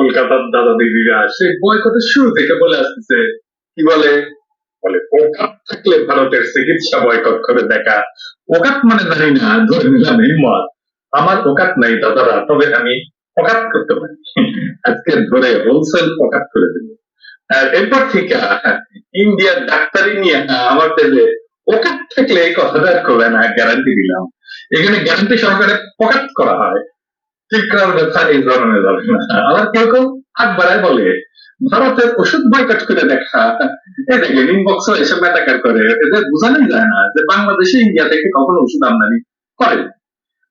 কলকাতার দাদা দিদিরা সে বয়কটের শুরু থেকে বলে আসতেছে, কি বলে, বলে ওকাত থাকলে ভারতের চিকিৎসা বয়কট করে দেখা। ওকাত মানে জানি না, ধরে নিলাম হিম্মত। আমার ওকাত নাই দাদারা, তবে আমি ওকাত করতে পারি। আজকে ধরে হোলসেল ওকাত করে দেব। আর এরপর থেকে ইন্ডিয়ার ডাক্তারি নিয়ে আমার পেজে ওকাত থাকলে এই কথাটা আর করবে না, গ্যারান্টি দিলাম। এখানে গ্যারান্টি সহকারে ওকাত করা হয়, ঠিক করার ব্যাপার এই ধরনের যাবে না। আবার কেউ কেউ আগ বাড়ায় বলে ভারতের ওষুধ বয়কট করে দেখা। এ দেখেন ইনবক্স এসে ম্যাটাকার করে, এদের বোঝানোই যায় না যে বাংলাদেশে ইন্ডিয়া থেকে কখনো ওষুধ আমদানি করে।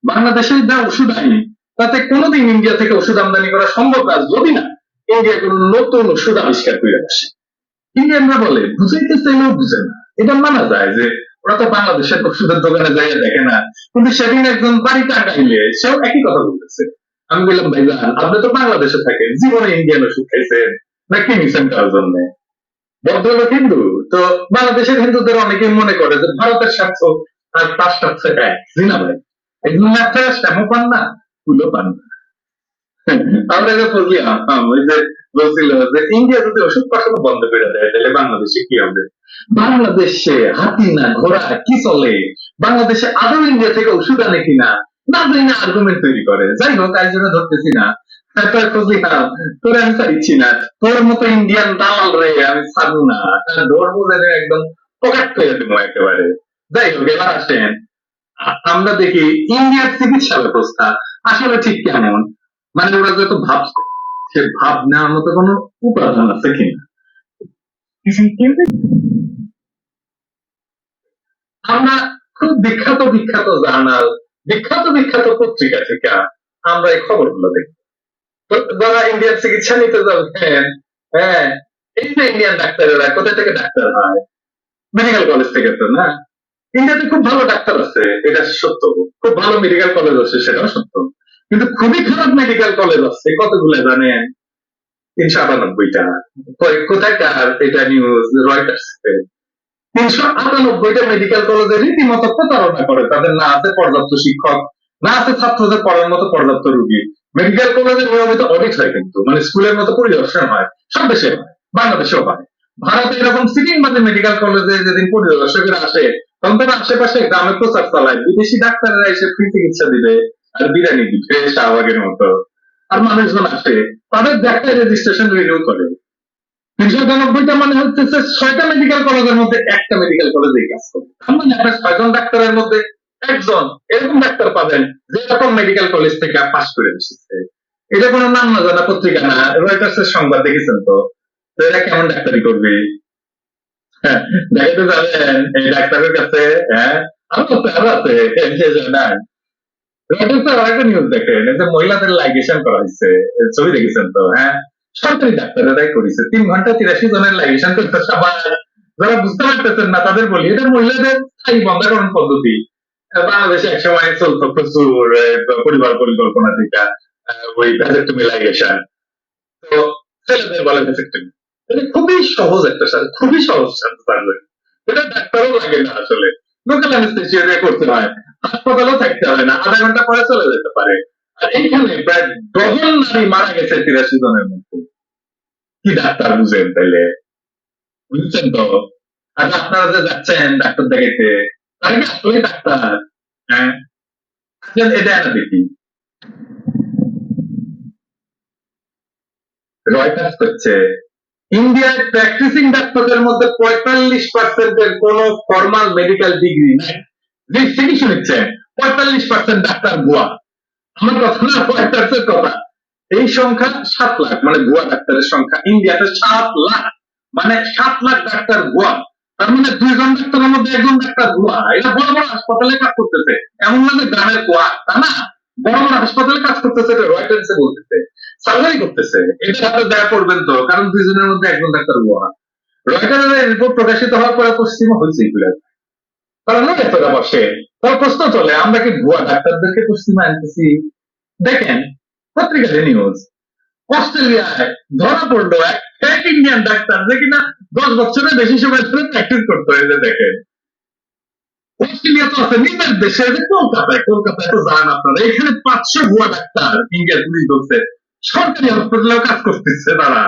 বাংলাদেশে যা ওষুধ আইনি তাতে কোনোদিন ইন্ডিয়া থেকে ওষুধ আমদানি করা সম্ভব না, যদি না ইন্ডিয়া কোনো নতুন ওষুধ আবিষ্কার করে আসে। ইন্ডিয়ানরা বলে বুঝাইতে চাইলেও বুঝে না। এটা মানা যায় যে ওরা তো বাংলাদেশের ওষুধের দোকানে যাইয়া দেখে না, কিন্তু সেদিন একজন বাড়িতে আগাইলে সেও একই কথা বলতেছে। আমি বললাম ভাইজান, আপনি তো বাংলাদেশে থাকেন, জীবনে ইন্ডিয়ান ওষুধ খাইছেন না কিনেছেন কার জন্য? ভদ্রলোক হিন্দু, তো বাংলাদেশের হিন্দুদের অনেকেই মনে করে যে ভারতের স্বার্থ আর তার স্বার্থ এক। জিনা ভাই, একজন মাত্রা শ্যামও পান না, ফুলও পান না। আমরা যে বললাম, ওই যে বলছিল যে ইন্ডিয়া যদি ওষুধ পাঠানো বন্ধ করে দেয় তাহলে বাংলাদেশে কি হবে? বাংলাদেশে হাতি না ঘোড়া কি চলে? বাংলাদেশে আদৌ ইন্ডিয়া থেকে ওষুধ আনে কিনা না জানি না, আর্গুমেন্ট তৈরি করে। যাই হোক, আর জন্য ধরতেছি না। তারপর খুঁজলাম, তোর আমি ছাড়িচ্ছি না, তোর মতো ইন্ডিয়ান দালাল রে আমি ছাড়বো না, ধরবো যেন একদম পকেট করে দেবো একেবারে। যাই হোক, এবার আসেন আমরা দেখি ইন্ডিয়ার চিকিৎসা ব্যবস্থা আসলে ঠিক কেমন। মানে ওরা যত ভাবছে, সে ভাব নেওয়ার মতো কোনো উপাদান আছে কিনা। আমরা খুব বিখ্যাত বিখ্যাত জার্নাল, বিখ্যাত বিখ্যাত পত্রিকা থেকে আমরা এই খবরগুলো দেখি। যারা ইন্ডিয়ান চিকিৎসা নিতে যাবেন, হ্যাঁ, এই যে ইন্ডিয়ান ডাক্তারেরা কোথা থেকে ডাক্তার হয়? মেডিকেল কলেজ থেকে তো না। ইন্ডিয়াতে খুব ভালো ডাক্তার আছে, এটা সত্য। খুব ভালো মেডিকেল কলেজ আছে, সেটাও সত্য। কিন্তু খুবই খারাপ মেডিকেল কলেজ আছে কতগুলো জানেন? 398টা। কোথাকার এটা নিউজ? রয়টার্স। 398টা মেডিকেল কলেজে রীতিমতো প্রতারণা করে। তাদের না আছে পর্যাপ্ত শিক্ষক, না আছে ছাত্রদের পড়ার মতো পর্যাপ্ত রুগী। মেডিকেল কলেজে নিয়মিত অডিট হয়, কিন্তু মানে স্কুলের মতো পরিদর্শন হয়। সব দেশে হয়, বাংলাদেশেও হয়। ভারতে এরকম সিটিং বাদে মেডিকেল কলেজে যেদিন পরিদর্শকেরা আসে, তখন তারা আশেপাশে গ্রামে প্রচার চালায় বিদেশি ডাক্তাররা এসে ফ্রি চিকিৎসা দিবে আর বিরিয়ানি দিবে শাহবাগের মতো। আর মানুষজন আসে, তাদের দেখায় রেজিস্ট্রেশন রিনিউ করে। 399টা মানে হচ্ছে 6টা মেডিকেল কলেজের মধ্যে একটা মেডিকেল কলেজে কাজ করে। তার মানে আপনার 6জন ডাক্তারের মধ্যে একজন এরকম ডাক্তার পাবেন যে এরকম মেডিকেল কলেজ থেকে পাশ করে এসেছে। এটা কোনো নাম না জানা পত্রিকা না, রয়টার্সের সংবাদ দেখেছেন তো? এরা কেমন ডাক্তারি করবে? হ্যাঁ, দেখাতে যাবেন এই ডাক্তারের কাছে। হ্যাঁ, আরো আছে, আরো আছে, না। রয়টার্সের আরেকটা নিউজ দেখেন, এই যে মহিলাদের লাইগেশন করা হয়েছে, ছবি দেখেছেন তো? হ্যাঁ, সরকারি ডাক্তারেরাই করেছে। 3 ঘন্টা 83 জনের লাইগেশন করতে। সবাই যারা বুঝতে পারতেছেন না তাদের বলি, এটা মহিলাদের স্থায়ী বন্ধাকরণ পদ্ধতি। বাংলাদেশে একসময় চলতো প্রচুর পরিবার পরিকল্পনা থেকে ওই ভ্যাসেক্টমি লাইগেশন। তো ছেলেদের বলে ভ্যাসেক্টমি। এটা খুবই সহজ একটা সার্জারি, খুবই সহজ সার্জারি। এটা ডাক্তারও লাগে না আসলে, লোকাল অ্যানেস্থেসিয়া দিয়ে করতে হয়। হাসপাতালেও থাকতে হয় না, আধা ঘন্টা পরে চলে যেতে পারে। আর এইখানে প্রায় ডজন নারী মারা গেছে 83 জনের মধ্যে। কি ডাক্তার বুঝেন তাইলে? বুঝছেন তো? আচ্ছা, আপনারা যে যাচ্ছেন ডাক্তার দেখাইতে, তারা কি আসলে ডাক্তার? হ্যাঁ, আসলে এটা একটা দেখি। রয়টার্স করছে ইন্ডিয়ায় প্র্যাকটিসিং ডাক্তারদের মধ্যে 45%-এর কোন ফর্মাল মেডিকেল ডিগ্রি নাই। যে চিকিৎসা নিচ্ছেন 45% ডাক্তার ভুয়া। আমার কথা না, রয়টার্সের কথা। এই সংখ্যা 7 লাখ, মানে ভুয়া ডাক্তারের সংখ্যা ইন্ডিয়াতে 7 লাখ। মানে 7 লাখ ডাক্তার ভুয়া। তার মানে 2 জন ডাক্তারের মধ্যে একজন ডাক্তার ভুয়া। এরা বড় বড় হাসপাতালে কাজ করতেছে, এমন না যে গ্রামের কোয়া, তা না। বড় বড় হাসপাতালে কাজ করতেছে, এটা রয়টার্সে বলতেছে। সার্জারি করতেছে, এটা হাতে দয়া করবেন তো, কারণ 2 জনের মধ্যে একজন ডাক্তার ভুয়া। রয়টার্সের রিপোর্ট প্রকাশিত হওয়ার পরে পশ্চিমা হয়েছে এগুলো। তারা নয় এতটা বসে, তার প্রশ্ন চলে আমরা কি ভুয়া ডাক্তারদেরকে পশ্চিমা আনতেছি? দেখেন পত্রিকাতে নিউজ, অস্ট্রেলিয়ায় ধরা পড়লো এক ফেক ইন্ডিয়ান ডাক্তার যে কিনা 10 বছরের বেশি সময় ধরে প্র্যাকটিস করতে হয়েছে। দেখেন অস্ট্রেলিয়া তো আছে নিজের দেশে, কলকাতায়, কলকাতায় তো যান আপনারা, এখানে 500 ভুয়া ডাক্তার ইন্ডিয়ার পুলিশ ধরছে। সরকারি হাসপাতালেও কাজ করতেছে তারা,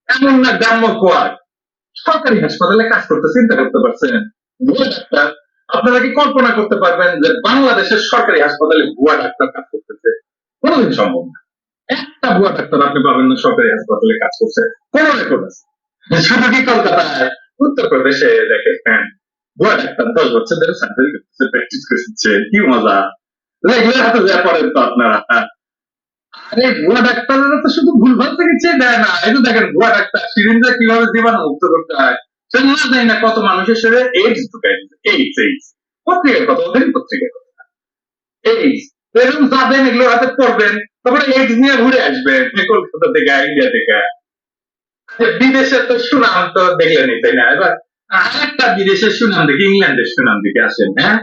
এমন না গ্রাম্য কোয়ার্ড, সরকারি হাসপাতালে কাজ করতে চিন্তা করতে পারছেন? ভুয়া ডাক্তার। আপনারা কি কল্পনা করতে পারবেন যে বাংলাদেশের সরকারি হাসপাতালে ভুয়া ডাক্তার কাজ করতেছে? কোনোদিন সম্ভব না। একটা ভুয়া ডাক্তার আপনি পাবেন না সরকারি হাসপাতালে কাজ করছে, কোন রেকর্ড আছে? শুধু কি কলকাতায়, উত্তরপ্রদেশে দেখেন, হ্যাঁ, ভুয়া ডাক্তার 10 বছর ধরে সার্জারি করতেছে, প্র্যাকটিস করছে, কি মজা। এগুলোর হাতে যা পড়েন তো আপনারা। আরে ভুয়া ডাক্তাররা তো শুধু ভুলভাল চিকিৎসা দেয় না, এই তো দেখেন ভুয়া ডাক্তার সিরিঞ্জে কিভাবে জীবাণু মুক্ত করতে হয় সে না জানি না কত মানুষের শরীরে এইডস ঢুকাই দিচ্ছে। এইডস এইডস পত্রিকার কথা বলেন, পত্রিকার কথা, এইডস এরকম যাবেন, এগুলো হাতে পড়বেন, তারপরে এইডস নিয়ে ঘুরে আসবেন কলকাতা থেকে, ইন্ডিয়া থেকে। বিদেশে তো সুনাম তো দেখলেনই, তাই না? এবার আরেকটা বিদেশের সুনাম দেখি, ইংল্যান্ডের সুনাম দেখে আসেন। হ্যাঁ,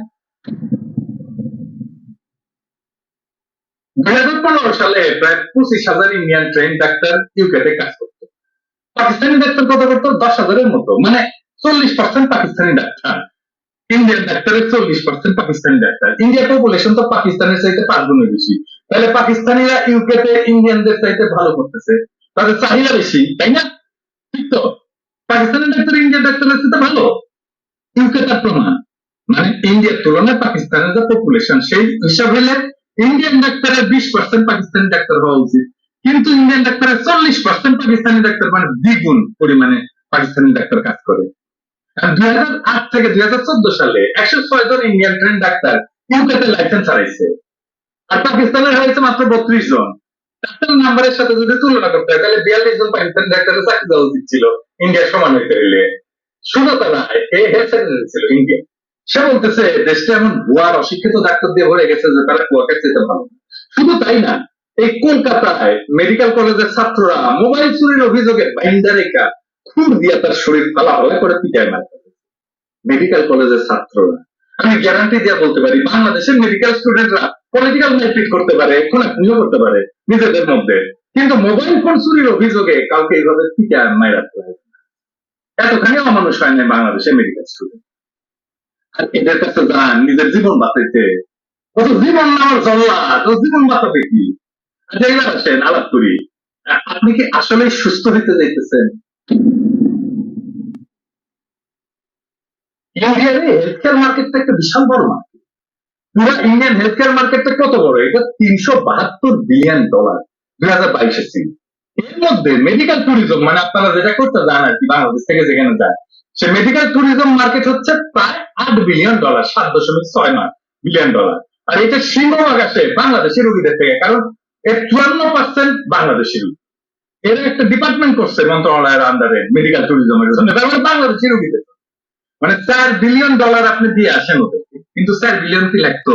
2015 সালে প্রায় 25,000 ইন্ডিয়ান ট্রেন ডাক্তার ইউকেতে কাজ করতো। পাকিস্তানি ডাক্তার কত করতো? 10,000-এর মতো, মানে 40% পাকিস্তানি ডাক্তার। ইন্ডিয়ান ডাক্তারের 40% পাকিস্তানি ডাক্তার। ইন্ডিয়ার পপুলেশন তো পাকিস্তানের চাইতে 5 গুণের বেশি, তাহলে পাকিস্তানিরা ইউকেতে ইন্ডিয়ানদের চাইতে ভালো করতেছে, তাদের চাহিদা বেশি, তাই না? ঠিক তো? পাকিস্তানি ডাক্তার ইন্ডিয়ান ডাক্তারের চাইতে ভালো, ইউকে তার প্রমাণ। মানে ইন্ডিয়ার তুলনায় পাকিস্তানের যে পপুলেশন, সেই হিসাব হলে ইন্ডিয়ান ডাক্তারের 20% পাকিস্তানি ডাক্তার হওয়া উচিত, কিন্তু ইন্ডিয়ান ডাক্তারের 40% পাকিস্তানি ডাক্তার, মানে দ্বিগুণ পরিমাণে পাকিস্তানি ডাক্তার কাজ করে। 2008 থেকে 2014 সালে 106 জন ইন্ডিয়ান ট্রেন ডাক্তার ইউকেতে লাইসেন্স হারাইছে, আর পাকিস্তানের হয়েছে মাত্র 32 জন। ডাক্তার নাম্বারের সাথে যদি তুলনা করতে হয়, তাহলে 42 জন পাকিস্তানি ডাক্তারের চাকরি দেওয়া উচিত ছিল ইন্ডিয়ার সমান হইতে হইলে। সুজাতা রায় হেলথ সেক্রেটারি ছিল ইন্ডিয়া, সে বলতেছে দেশটা এমন ভুয়ার অশিক্ষিত ডাক্তার দিয়ে ভরে গেছে যে তারা কুয়াকে চেতে ভালো। শুধু তাই না, এই কলকাতায় মেডিকেল কলেজের ছাত্ররা মোবাইল চুরির অভিযোগে বাইন্দা রেখা খুর দিয়ে তার শরীর ফালা করে পিটায় মারতে, মেডিকেল কলেজের ছাত্ররা। আমি গ্যারান্টি দিয়ে বলতে পারি বাংলাদেশের মেডিকেল স্টুডেন্টরা পলিটিক্যাল মারপিট করতে পারে, খুনাখুনিও করতে পারে নিজেদের মধ্যে, কিন্তু মোবাইল ফোন চুরির অভিযোগে কাউকে এইভাবে পিটায় মাইরা ফেলে, এতখানি অমানুষ হয় না বাংলাদেশের মেডিকেল স্টুডেন্ট। আর এদের কাছে যান নিজের জীবন বাঁচাইতে, ও তো জীবন নেওয়ার জল্লাদ, ও জীবন বাঁচাবে কি? আচ্ছা এবার আসেন আলাপ করি, আপনি কি আসলে সুস্থ হইতে যাইতেছেন? ইন্ডিয়ার হেলথ কেয়ার মার্কেটটা একটা বিশাল বড় মার্কেট। পুরো ইন্ডিয়ান হেলথ কেয়ার মার্কেটটা কত বড়? এটা $372 বিলিয়ন 2022-এর ছিল। এর মধ্যে মেডিকেল ট্যুরিজম, মানে আপনারা যেটা করতে যান আর কি, বাংলাদেশ থেকে যেখানে যায়, সে মেডিকেল ট্যুরিজম মার্কেট হচ্ছে প্রায় $8 বিলিয়ন, $7.6 বিলিয়ন। আর এটা সিংহভাগ আসে বাংলাদেশের রোগীদের থেকে, কারণ এর 54% বাংলাদেশি রোগী। এর একটা ডিপার্টমেন্ট করছে মন্ত্রণালয়ের আন্ডারে মেডিকেল ট্যুরিজমের জন্য, তার মানে বাংলাদেশি রোগীদের, মানে $4 বিলিয়ন আপনি দিয়ে আসেন ওদেরকে, কিন্তু 4 বিলিয়ন কি লাগতো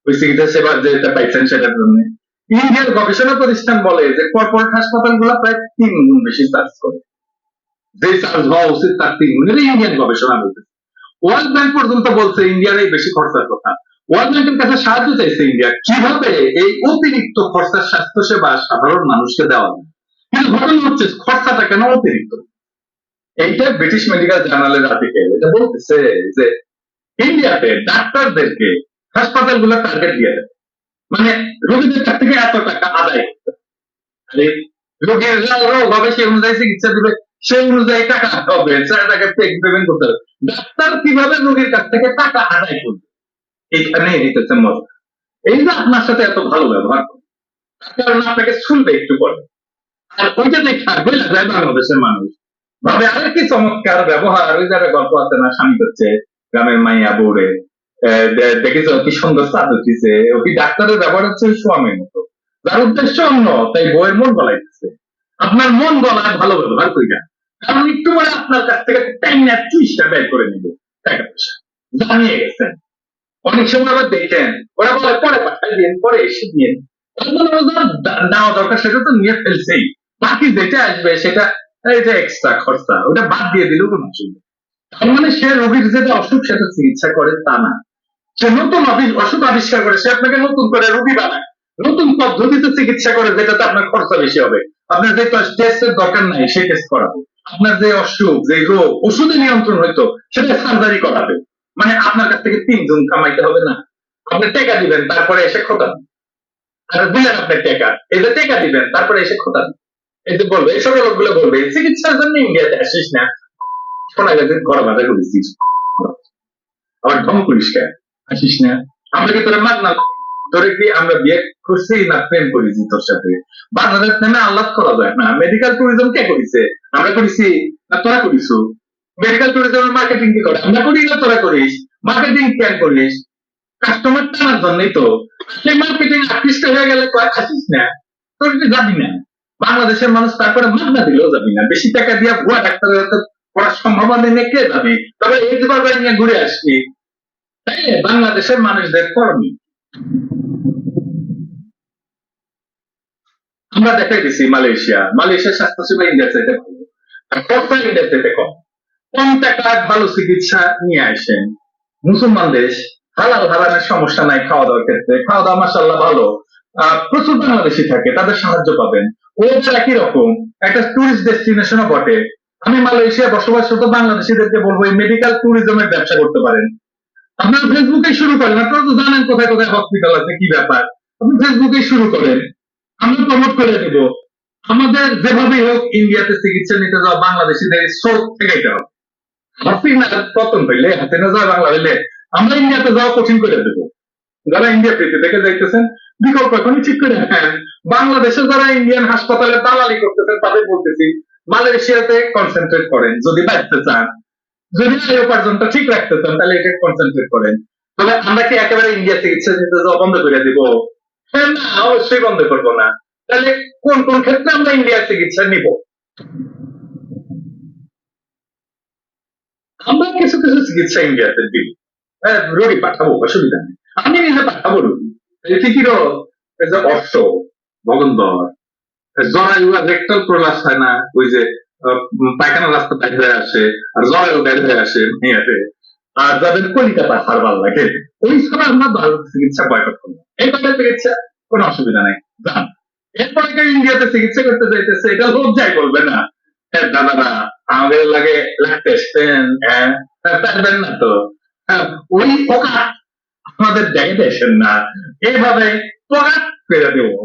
ওই চিকিৎসা সেবা যেটা পাইছেন সেটার জন্য? ইন্ডিয়ার গবেষণা প্রতিষ্ঠান বলে যে কর্পোরেট হাসপাতালগুলো প্রায় 3 গুণ বেশি চার্জ করে, যে চার্জ হওয়া উচিত তার 3 গুণ। ইন্ডিয়ান গবেষণা বলতেছে। ওয়ার্ল্ড ব্যাংক পর্যন্ত বলছে ইন্ডিয়ার এই বেশি খরচার কথা। ওয়ার্ল্ড ব্যাংকের কাছে সাহায্য চাইছে ইন্ডিয়া, কিভাবে এই অতিরিক্ত খরচার স্বাস্থ্য সেবা সাধারণ মানুষকে দেওয়া যায়। কিন্তু ঘটনা হচ্ছে খরচাটা কেন অতিরিক্ত? এইটা ব্রিটিশ মেডিকেল জার্নালের আর্টিকেল, এটা বলতেছে যে ইন্ডিয়াতে ডাক্তারদেরকে হাসপাতালগুলো টার্গেট দিয়ে দেয়, মানে রোগীদের কাছ থেকে এত টাকা আদায় করতে, আরে রোগীর রোগ হবে সেই অনুযায়ী চিকিৎসা দিবে, সেই অনুযায়ী টাকা হবে, তাকে পেমেন্ট করতে হবে। ডাক্তার কিভাবে রোগীর কাছ থেকে টাকা আদায় করবে, এইখানে হইতেছে মজা। এই যে আপনার সাথে এত ভালো ব্যবহার করে, তার কারণে আপনাকে শুনবে একটু পরে, আর ওইটা দেখা বলে যায় বাংলাদেশের মানুষ ভাবে আরে কি চমৎকার ব্যবহার। ওই যারা গল্প আছে না, স্বামী করছে গ্রামের মাইয়া বউরে, দেখেছ কি সুন্দর চাদর দিছে, ওই ডাক্তারের ব্যবহার হচ্ছে ওই স্বামীর মতো, যার উদ্দেশ্য অন্য, তাই বউয়ের মন গলাইতেছে। আপনার মন গলায় ভালো ব্যবহার করি না, কারণ একটু পরে আপনার কাছ থেকে টাইনা চুইসটা বের করে নিবে টাকা পয়সা, জানিয়ে গেছেন। অনেক সময় আবার দেখেন ওরা বলে পরে পাঠাই দিন, পরে এসে দিয়ে নেওয়া দরকার সেটা তো নিয়ে ফেলছেই, বাকি যেটা আসবে সেটা এটা এক্সট্রা খরচা, ওটা বাদ দিয়ে দিলেও কোনো অসুবিধা। তার মানে সে রোগীর যেটা অসুখ সেটা চিকিৎসা করে তা না, সে নতুন অসুখ আবিষ্কার করে, সে আপনাকে নতুন করে রোগী বানায়, নতুন পদ্ধতিতে চিকিৎসা করে, যেটাতে আপনার খরচা বেশি হবে। আপনার যে টেস্টের দরকার নাই সে টেস্ট করাবে, আপনার যে অসুখ যে রোগ ওষুধে নিয়ন্ত্রণ হইতো সেটা সার্জারি করাবে, মানে আপনার কাছ থেকে 3 গুণ কামাইতে হবে না, আপনি টাকা দিবেন তারপরে এসে খোটান। আর দিলেন আপনার টাকা, এই যে টাকা দিবেন তারপরে এসে খোঁটা এই যে বলবে এই ছোট লোকগুলো বলবে চিকিৎসার জন্য ইন্ডিয়াতে আসিস না, শোনা গেছে ঘর বাধা করেছিস, আবার ঢং করিস কেন, আসিস না, আমরা কি তোরা মাগনা, তোরে কি আমরা বিয়ে করছি না প্রেম করেছি তোর সাথে, বাংলাদেশ নামে আল্লাহ করা যায় না, মেডিকেল ট্যুরিজম কে করেছে, আমরা করেছি না তোরা করিস, মেডিকেল ট্যুরিজমের মার্কেটিং কি করে, আমরা করি না তোরা করিস, মার্কেটিং কেন করিস, কাস্টমার টানার জন্যই তো, সেই মার্কেটিং আকৃষ্ট হয়ে গেলে কয় আসিস না, তোর কি যাবি না, বাংলাদেশের মানুষ তারপরে মাগনা দিলেও যাবি না, বেশি টাকা দিয়ে ভুয়া ডাক্তারের হাতে পড়ার সম্ভাবনা নিয়ে কে যাবি, তবে এই যে বাজার নিয়ে ঘুরে আসবি, তাই না? বাংলাদেশের মানুষদের করণীয় আমরা দেখাই দিছি মালয়েশিয়ার স্বাস্থ্যসেবা ইন্ডিয়া চাইতে ভালো, আর খরচা ইন্ডিয়া চাইতে কম, কম টাকায় ভালো চিকিৎসা নিয়ে আসেন, মুসলমান দেশ, হালাল হারামের সমস্যা নাই, খাওয়া দাওয়ার ক্ষেত্রে খাওয়া দাওয়া মাসাল্লাহ ভালো, প্রচুর বাংলাদেশি থাকে, তাদের সাহায্য পাবেন, ওদের একই রকম একটা টুরিস্ট ডেস্টিনেশনও বটে, আমি মালয়েশিয়া বসবাসরত বাংলাদেশিদেরকে বলবো এই মেডিকেল ট্যুরিজমের ব্যবসা করতে পারেন, আপনার ফেসবুকে শুরু করেন, আপনারা তো জানেন কোথায় কোথায় হসপিটাল আছে কি ব্যাপার, আপনি ফেসবুকে শুরু করেন, আমরা প্রমোট করে দেব, আমাদের যেভাবেই হোক ইন্ডিয়াতে চিকিৎসা নিতে যাওয়া বাংলাদেশিদের স্রোত ঠেকাইতে হবে, হাসিনা পতন হইলে, হাসিনা যাওয়া বাংলা হইলে আমরা ইন্ডিয়াতে যাওয়া কঠিন করে দেবো, যারা ইন্ডিয়া প্রীতি থেকে যাইতেছেন বিকল্প এখনই ঠিক করে নেন, বাংলাদেশে যারা ইন্ডিয়ান হাসপাতালে দালালি করতেছেন তাদের বলতেছি মালয়েশিয়াতে কনসেন্ট্রেট করেন যদি বাঁচতে চান, যদি এই উপার্জনটা ঠিক রাখতে চান তাহলে এটা কনসেন্ট্রেট করেন, তবে আমরা কি একেবারে ইন্ডিয়া চিকিৎসা নিতে যাওয়া বন্ধ করে দিব, হ্যাঁ না অবশ্যই বন্ধ করবো না, তাহলে কোন কোন ক্ষেত্রে আমরা ইন্ডিয়ার চিকিৎসা নিব, আমরা কিছু কিছু চিকিৎসা ইন্ডিয়াতে দিব, হ্যাঁ রোগী পাঠাবো অসুবিধা নেই, আমি নিজে পাঠাবো রোগী, কি কি রোগ, এই যে অর্শ, ভগন্দর, জরায়ু আর রেক্টাল প্রলাস হয় না, ওই যে পায়খানা রাস্তা বাইরে হয়ে আসে আর জরায়ু বাইরে হয়ে আসে মেয়েতে, আর যাদের কলিকাতা হারবার লাগে, ওই সময় আমরা ভালো চিকিৎসা বয়কট করবো, এই ধরনের চিকিৎসা কোনো অসুবিধা নেই, যান, এরপরে কেউ ইন্ডিয়াতে চিকিৎসা করতে যাইতেছে এটা লজ্জায় বলবে না, হ্যাঁ দাদারা আমাদের লাগে লাগতে এসছেন, হ্যাঁ পারবেন না তো, হ্যাঁ, ওই পোকা আমাদের দেখে দেশেন না, এইভাবে পোকা ফেলে দেবো।